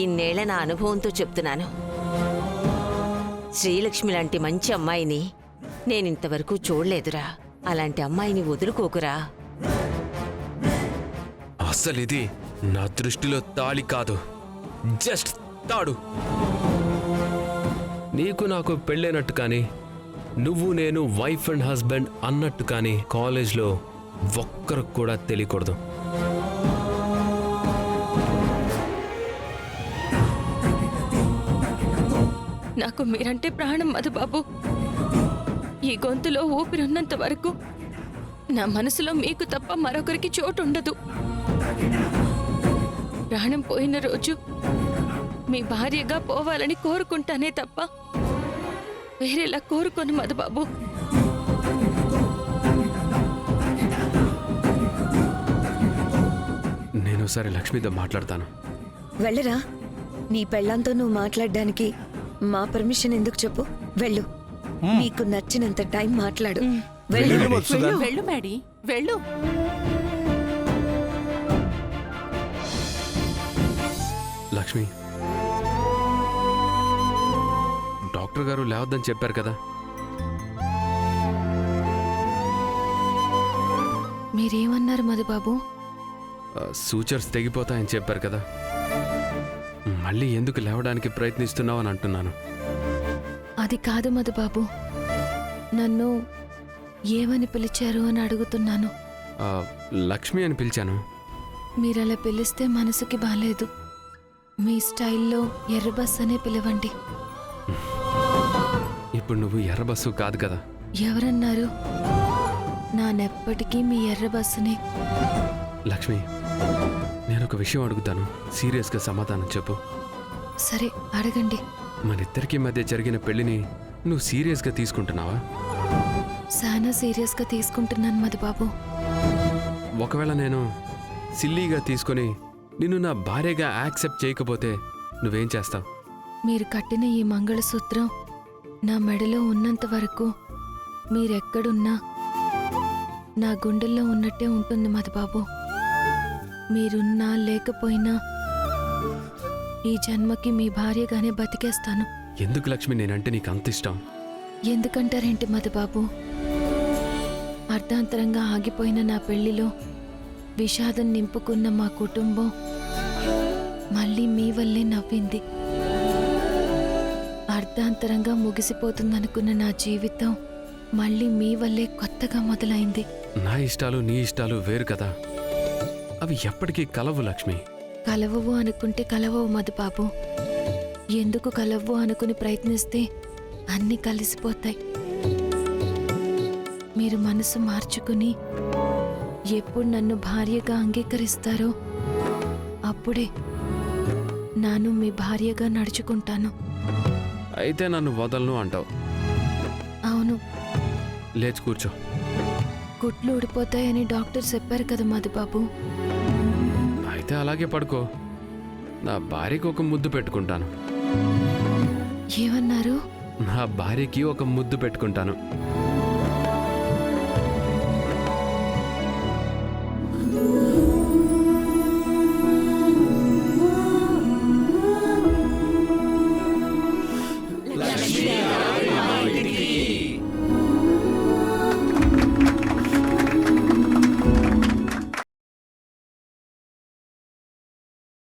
ఇన్నేళ్ల నా అనుభవంతో చెప్తున్నాను. శ్రీలక్ష్మి లాంటి మంచి అమ్మాయిని నేనింతవరకు చూడలేదురా. అలాంటి అమ్మాయిని వదులుకోకురా. అసలిది నా దృష్టిలో తాళి కాదు, జస్ట్ తాడు. నీకు నాకు పెళ్ళైనట్టు కానీ, నువ్వు నేను వైఫ్ అండ్ హస్బెండ్ అన్నట్టు కానీ కాలేజ్లో ఒక్కరికి కూడా తెలియకూడదు. నాకు మీరంటే ప్రాణం మధుబాబు. ఈ గొంతులో ఊపిరున్నంత వరకు నా మనసులో మీకు తప్ప మరొకరికి చోటు ఉండదు. ప్రాణం పోయిన రోజు మీ భార్యగా పోవాలని కోరుకుంటానే తప్ప వేరేలా కోరుకోను మధుబాబు. నేను సరే లక్ష్మితో మాట్లాడతాను. వెళ్ళరా. నీ పెళ్ళంతో నువ్వు మాట్లాడడానికి మా పర్మిషన్ ఎందుకు చెప్పు? వెళ్ళు. నీకు నచ్చినంత టైం మాట్లాడు. వెళ్ళు మేడీ, వెళ్ళు. లక్ష్మి, డాక్టర్ గారు లేవద్దని చెప్పారు కదా. మీరేమన్నారు మధుబాబు? సూచర్స్ తెగిపోతాయని చెప్పారు కదా. మళ్ళీ ఎందుకు లేవడానికి ప్రయత్నిస్తున్నావు అని అంటున్నాను. అది కాదు మధుబాబు, నన్ను ఏమని పిలిచారు అని అడుగుతున్నాను. లక్ష్మి అని పిలిచాను. మీరలా పిలిస్తే మనసుకి బాలేదు. మీ స్టైల్లో ఎర్రబస్ అనే పిలవండి. ఇప్పుడు నువ్వు ఎర్ర బస్సు కాదు కదా. ఎవరన్నారు? నానెప్పటికీ మీ ఎర్ర బస్సునే. లక్ష్మి, నేను ఒక విషయం అడుగుతాను, సీరియస్గా సమాధానం చెప్పు. సరే అడగండి. మనిద్దరికి మధ్య జరిగిన పెళ్లిని నువ్వు సీరియస్గా తీసుకుంటున్నావా? చాలా సీరియస్గా తీసుకుంటున్నాను మధుబాబు. ఒకవేళ నేను సిల్లీగా తీసుకొని నిన్ను నా భార్యగా యాక్సెప్ట్ చేయకపోతే నువ్వేం చేస్తావు? మీరు కట్టిన ఈ మంగళసూత్రం నా మెడలో ఉన్నంత వరకు మీరెక్కడున్నా నా గుండెల్లో ఉన్నట్టే ఉంటుంది మధుబాబు. మీరున్నా లేకపోయినా ఈ జన్మకి మీ భార్యగానే బతికేస్తాను. ఎందుకు లక్ష్మి నేనంటే నీకు అంత ఇష్టం? ఎందుకంటారేంటి మధుబాబు? అర్ధాంతరంగా ఆగిపోయిన నా పెళ్లిలో విషాదం నింపుకున్న మా కుటుంబం మళ్ళీ మీ వల్లే నవ్వింది. అర్ధాంతరంగా ముగిసిపోతుందనుకున్న నా జీవితం మళ్ళీ మీ వల్లే కొత్తగా మొదలైంది. నా ఇష్టాలు నీ ఇష్టాలు వేరు కదా, అవి ఎప్పటికీ కలవు లక్ష్మి. కలవవు అనుకుంటే కలవవు మధుబాబు. ఎందుకు కలవ్వు అనుకుని ప్రయత్నిస్తే అన్నీ కలిసిపోతాయి. మీరు మనసు మార్చుకుని ఎప్పుడు నన్ను భార్యగా అంగీకరిస్తారో అప్పుడే నాను మీ భార్యగా నడుచుకుంటాను. అయితే నన్ను వదలను అంటావు? అవును. లేచి కూర్చో. గుడ్లు ఊడిపోతాయని డాక్టర్ చెప్పారు కదా మధుబాబు. అయితే అలాగే పడుకో. నా భార్యకి ఒక ముద్దు పెట్టుకుంటాను. ఏమన్నారు? నా భార్యకి ఒక ముద్దు పెట్టుకుంటాను.